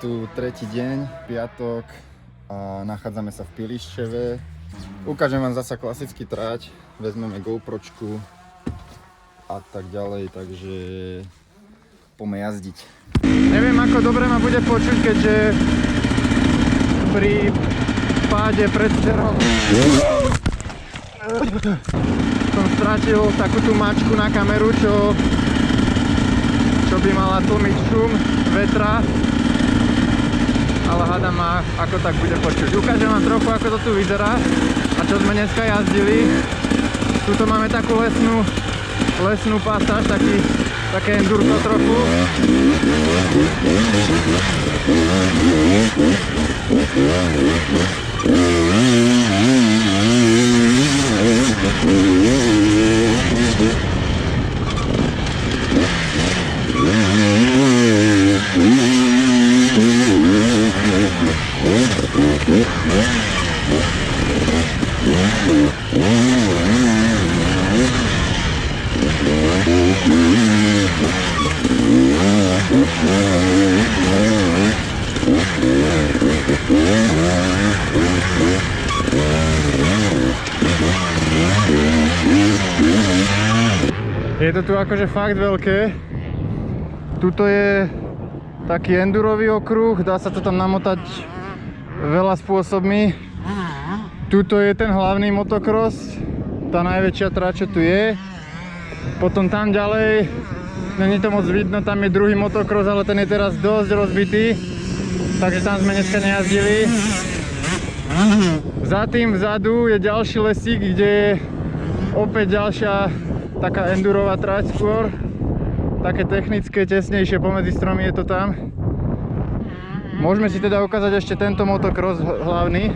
tu tretí deň, piatok a nachádzame sa v Piliščeve. Ukážem vám zasa klasický trať, vezmeme GoPročku a tak ďalej, takže poďme jazdiť. Neviem, ako dobre ma bude počuť, keďže pri páde pred sterom som stratil takú tú mačku na kameru, čo by mala tlmiť šum vetra, ale hádam ma, ako tak bude počuť. Ukážem vám trochu, ako to tu vyzerá a čo sme dneska jazdili. Tuto máme takú lesnú pasáž, také endurko trochu. Je to tu akože fakt veľké. Tuto je taký endurový okruh, dá sa to tam namotať veľa spôsobmi. Tuto je ten hlavný motocross, tá najväčšia trať, čo tu je. Potom tam ďalej, není to moc vidno, tam je druhý motocross, ale ten je teraz dosť rozbitý, takže tam sme dneska nejazdili. Za tým vzadu je ďalší lesík, kde je opäť ďalšia taká endurová trať skôr. Také technické, tesnejšie, pomedzi stromy je to tam. Môžeme si teda ukázať ešte tento motocross hlavný.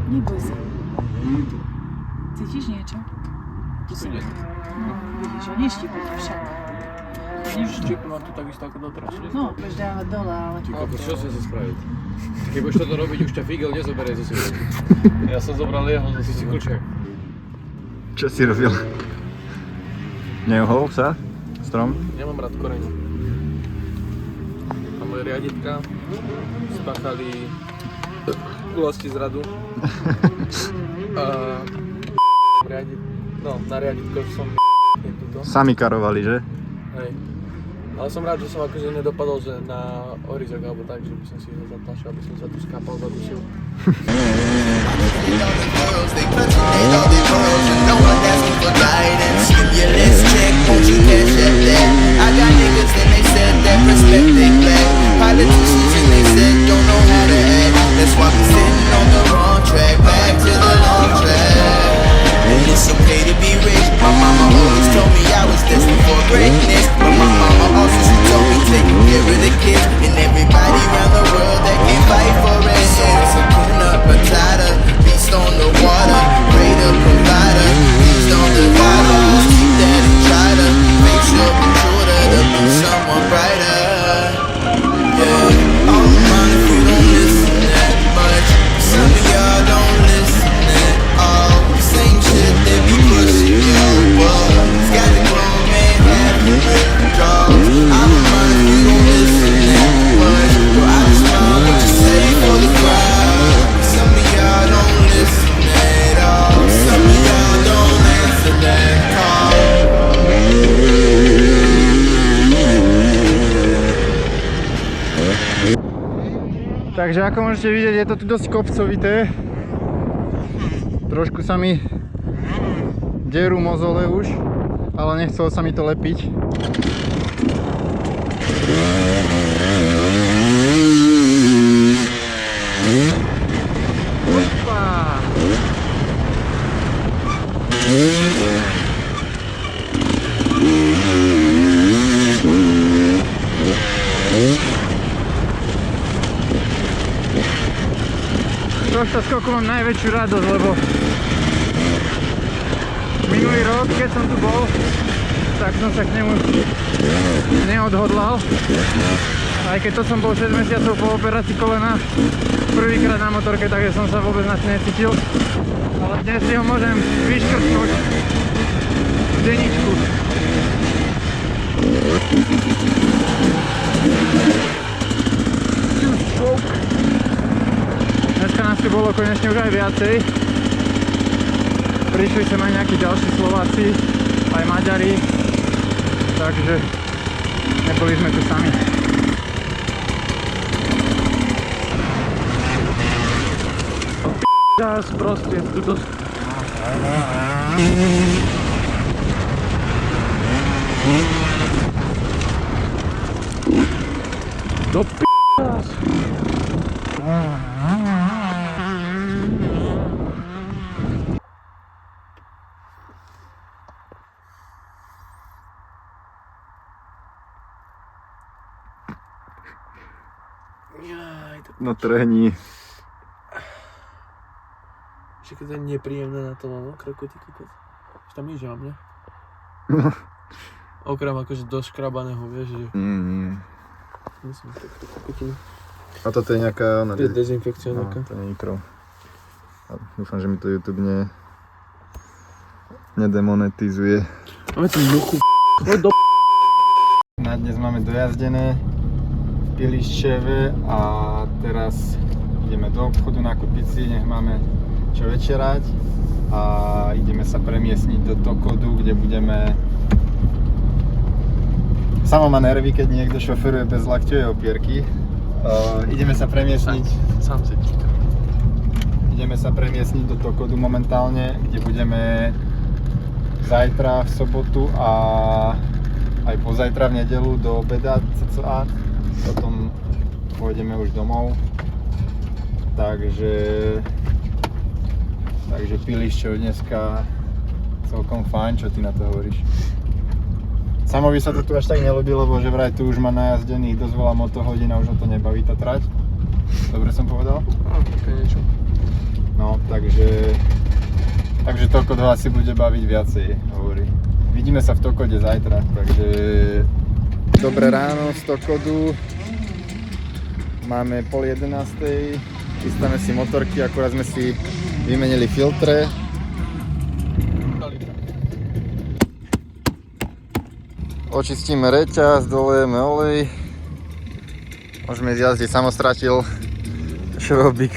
Neboj sa. Cítiš niečo? Vidieť. Vidíš, že neštípim však. Štípim vám tu takisto ako doteraz. No, budeš dávať dole, ale... Ty kokos, čo sa spraviť? Keď budeš toto robiť, už ťa Figel nezoberie zo sebou. Ja som zobral jeho zo si kľúček. Čo si robil? Neohol sa? Strom? Nemám rád koreň. A moje riaditka spáchali gulasti z radu. Na riaditko som tuto. Sami karovali, že? Hej. Ale som rád, že som akože nedopadol, že na horizok alebo tak, že by som si ho zatlačil, aby som sa tu skápal, zadušil. It's okay to be rich. My mama always told me I was destined for greatness. But my mama also she told me taking care of the kids and everybody around the world that can fight for it. So Hakuna Matata, beast on the water, greater provider, beast on the water. Keep that and try to make sure we're shorter to be someone brighter. Yeah, all around if you don't listen that much. Some of y'all don't listen at all. Same shit that be pushing you up. Got the grown man having withdrawals. I'm running, you don't listen that much. Well, I just want what you say for the crowd. Some of y'all don't listen at all. Some of y'all don't answer that call. Takže ako môžete vidieť, je to tu dosť kopcovité. Trošku sa mi derú mozole už, ale nechcelo sa mi to lepiť. tohto skoku mám najväčšiu radosť, lebo minulý rok, keď som tu bol, tak som sa k nemu neodhodlal. Aj keď to som bol 6 mesiacov po operácii kolena, prvýkrát na motorke, takže som sa vôbec na to necítil. Ale dnes si ho môžem vyškrtnúť v deníčku. Dneska nás tu bolo konečne už aj viacej. Prišli sem aj nejakí ďalší Slováci, aj Maďari, takže neboli sme tu sami. Teraz proste tuto... Do p***as. No trhni. Ešte keď to je nepríjemné na tom kroku, ty kokot. Už tam nič mám, ne? Okrem akože doškrabaného, vieš, že... Nie. Musím takto kokotinu. A toto je nejaká... To je dezinfekcia nejaká. To nie je krv. A dúfam, že mi to YouTube nedemonetizuje. Máme tu muchu, choď do Na dnes máme dojazdené v Piliščeve a teraz ideme do obchodu nakúpiť si, nech máme čo večerať a ideme sa premiestniť do Tokodu, kde budeme... Samo má nervy, keď niekto šoferuje bez lakťovej opierky. Ideme sa premiestniť... Sám si číka. Ideme sa premiestniť do Tokodu momentálne, kde budeme zajtra v sobotu a aj pozajtra v nedeľu do obeda cca. Potom pôjdeme už domov. Takže Pilišťov dneska celkom fajn, čo ty na to hovoríš? Samovi sa to tu až tak nelúbi, lebo že vraj tu už má najazdených dosť veľa motohodín a už ho to nebaví tá trať. Dobre som povedal? Také niečo. No, takže Tokod ho asi bude baviť viacej, hovorí. Vidíme sa v Tokode zajtra, takže... Dobré ráno z Tokodu. Máme 10:30, chystáme si motorky, akurát sme si vymenili filtre. Očistíme reťaz, dolejeme olej. Môžeme ísť jazdiť, samo stratil šrobík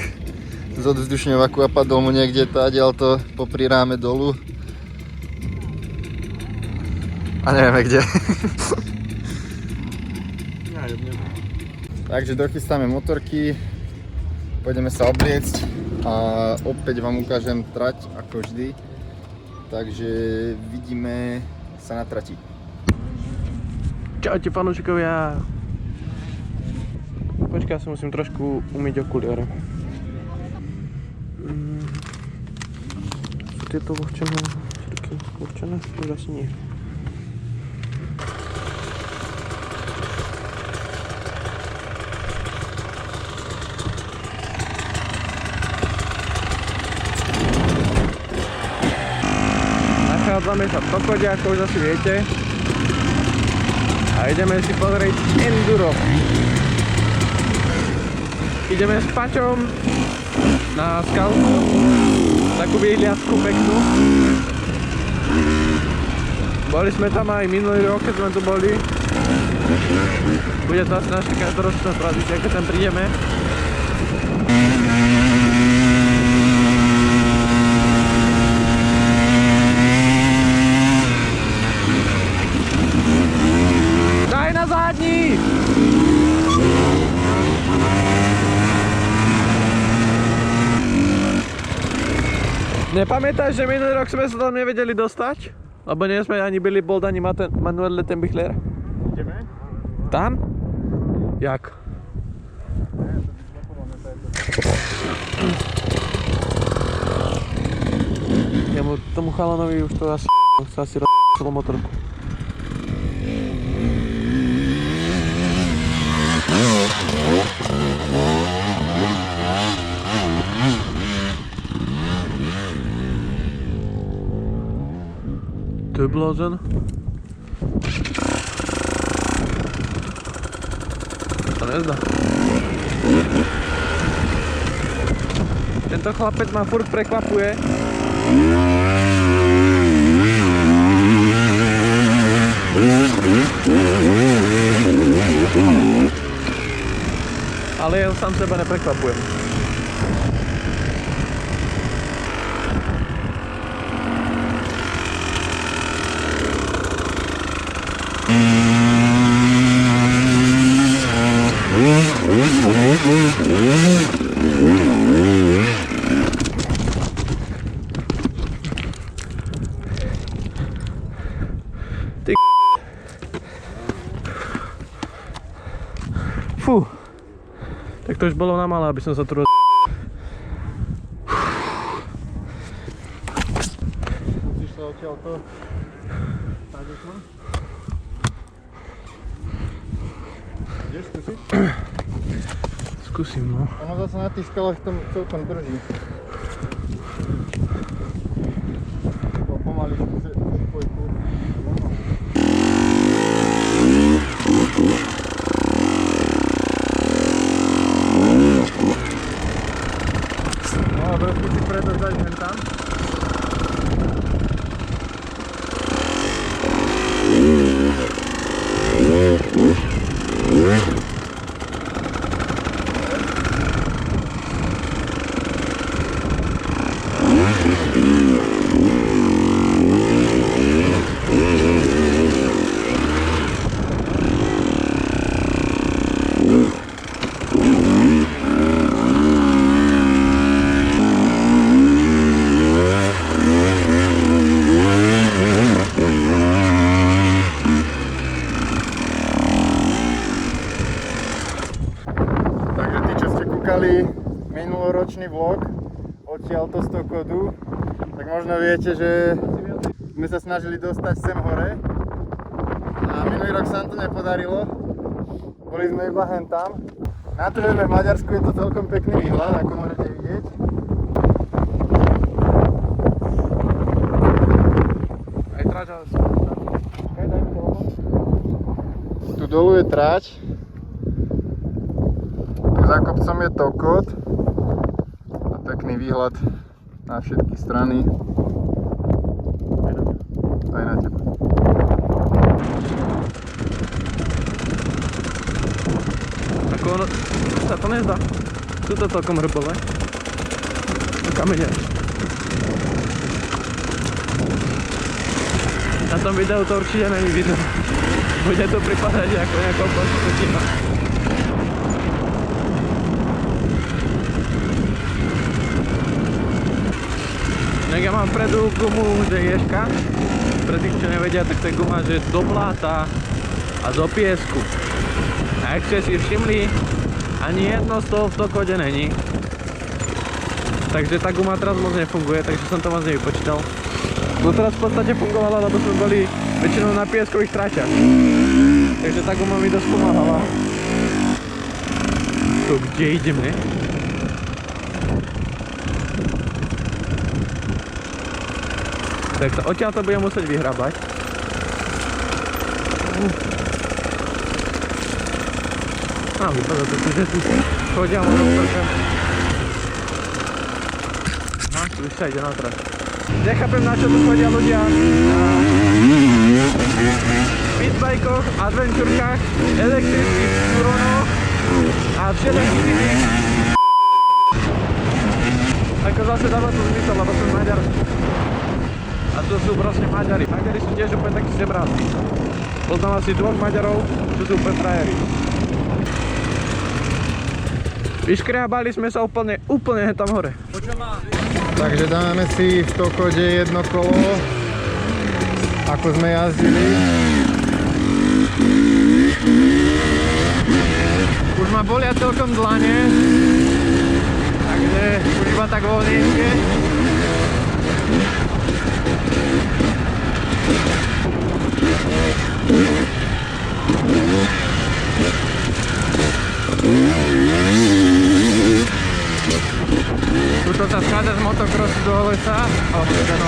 z odvzdušňovaku a padol mu niekde tádiaľ to popri ráme dolu. A nevieme kde. Takže dochystáme motorky, pôjdeme sa obliecť a opäť vám ukážem trať ako vždy. Takže vidíme sa na trati. Čaute fanúšikovia. Počkaj, ja si musím trošku umyť okuliare. Sú tieto vlhčené? Všetky vlhčené? Už asi nie. Nachádzame sa v Tokode, ako už asi viete. A ideme si pozrieť enduro. Ideme s Paťom na skalku, takú výhliadku peknú. Boli sme tam aj minulý rok, keď sme tu boli. Bude to asi naša každoročná tradícia, keď tam prídeme. Daj na zadní! Nepamätáš, že minulý rok sme sa tam nevedeli dostať? Lebo nie sme ani Billy Bolt, ani Manuel Lettenbichler. Ideme? Tam? Jak? Tomu chalanovi už to asi sa asi celú motorku. blázen. To nezdá. Tento chlapec ma furt prekvapuje. Ale ja sám seba neprekvapujem. Ty fú. Tak to už bolo na malé, aby som sa tu Musíš sa odtiaľto nájsť ma? Ideš skúsiť? Skúsim, no. Ono zase na tých skalách tam celkom drží. Pomaly skúsiť spojku. No a trošku si predržať hen tam. Minuloročný vlog odtiaľto z toho kodu, tak možno viete, že sme sa snažili dostať sem hore a minulý rok sa nám to nepodarilo, boli sme iba hen tam. Na to, že sme v Maďarsku, je to celkom pekný výhľad, ako môžete vidieť. Aj tráč, ale tu dolu je tráč, tu za kopcom je Tokot. Pekný výhľad na všetky strany. Aj na teba. ako ono sa to nezdá. Sú to celkom hrbové. Kamene. Na tom videu to určite není vidno. Bude to pripadať ako nejaká posutina. Ja mám vpredu gumu DJška. Pre tých, čo nevedia, tak to je guma, že do bláta a do piesku. A ak ste si všimli, ani jedno z toho v Tokode není. Takže tá guma teraz moc nefunguje, takže som to moc nevypočítal. Doteraz v podstate fungovala, lebo sme boli väčšinou na pieskových tráťach. Takže tá guma mi dosť pomáhala. To kde ideme? Tak odtiaľ to budem musieť vyhrabať. A vypadá to, že tu chodia možno trocha. No, tu už sa ide na trať. Nechápem, na čo tu chodia ľudia na speedbajkoch, adventurkách, elektrických turonoch a všetkých iných. Ako zase dáva to zmysel, lebo som Maďar. A to sú proste Maďari. Maďari sú tiež úplne takí sebráci. Poznám asi dvoch Maďarov, čo sú úplne frajeri. Vyškriabali sme sa úplne tam hore. Takže dáme si v Tokode jedno kolo, ako sme jazdili. Už ma bolia celkom dlane, takže už iba tak voľnejšie. Tuto sa schádza z motocrossu do lesa, alebo teda no.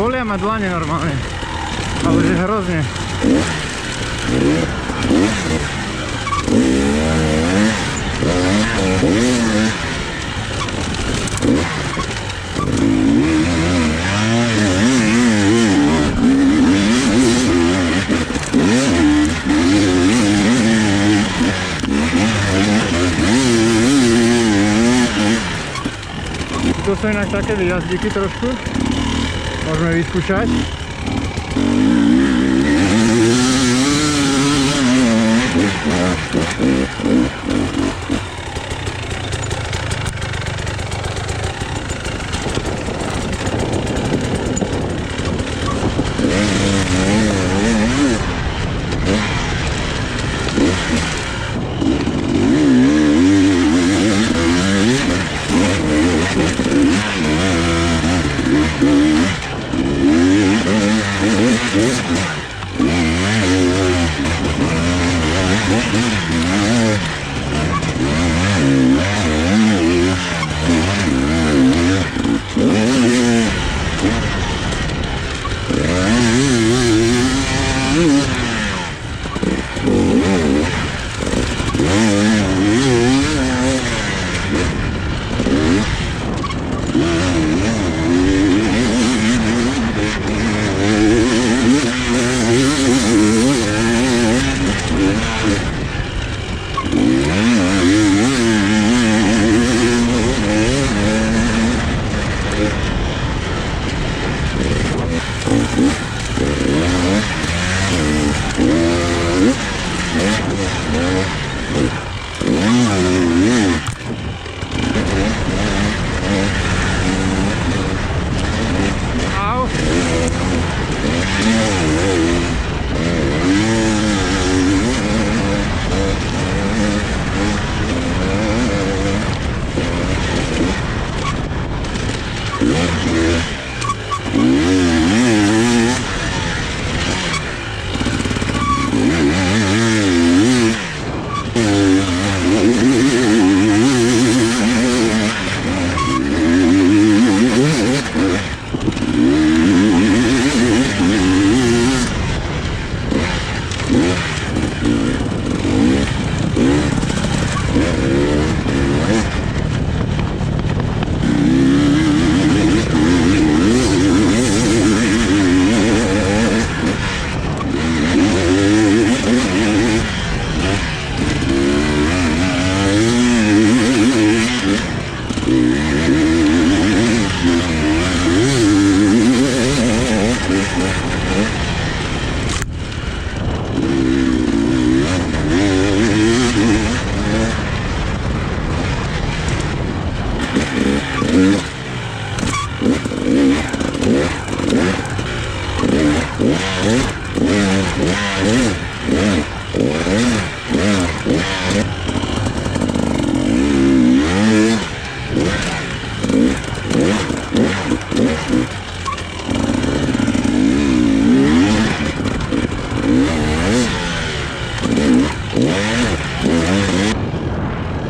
Bolia ma dlane normálne, ale že hrozne. To sú inak také výjazdíky trošku. Môžeme vyskúšať.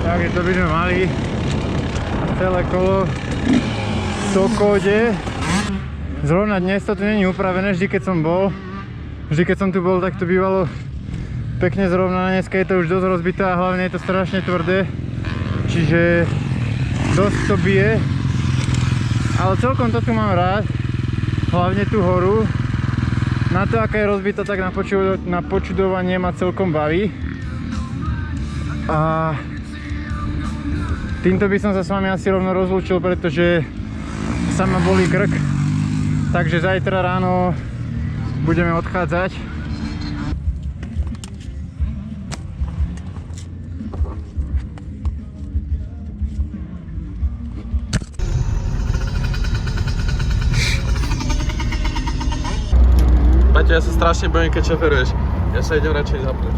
Takže to by sme mali celé kolo v Sokode. Zrovna dnes to tu nie je upravené, vždy keď som tu bol, tak to bývalo pekne zrovnané. Dneska je to už dosť rozbité a hlavne je to strašne tvrdé, čiže dosť to bije. Ale celkom to tu mám rád, hlavne tú horu. Na to, aká je rozbitá, tak na počudovanie ma celkom baví. A týmto by som sa s vami asi rovno rozlúčil, pretože sa ma bolí krk. Takže zajtra ráno budeme odchádzať. Paťo, ja sa strašne bojím, keď šoferuješ. Ja sa idem radšej zapnúť.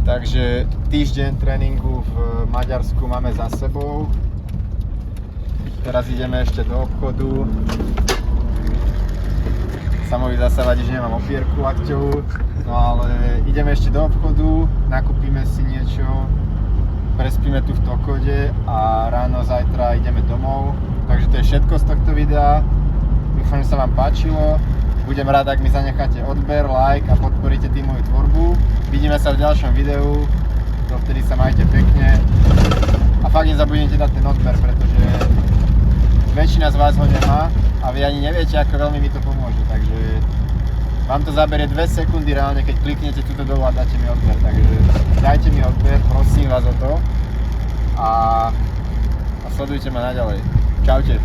Takže týždeň tréningu v Maďarsku máme za sebou. Teraz ideme ešte do obchodu. Samovi zasa vadí, že nemám opierku lakťovú. No ale ideme ešte do obchodu, nakúpime si niečo, prespíme tu v Tokode a ráno zajtra ideme domov. Takže to je všetko z tohto videa. Dúfam, že sa vám páčilo. Budem rád, ak mi zanecháte odber, like a podporíte tým moju tvorbu. Vidíme sa v ďalšom videu. Dovtedy sa majte pekne. A fakt nezabudnite dať ten odber, pretože väčšina z vás ho nemá a vy ani neviete, ako veľmi mi to pomôže. Takže vám to zaberie 2 sekundy reálne, keď kliknete tuto dolu a dáte mi odber. Takže dajte mi odber, prosím vás o to. A sledujte ma naďalej. Čaute.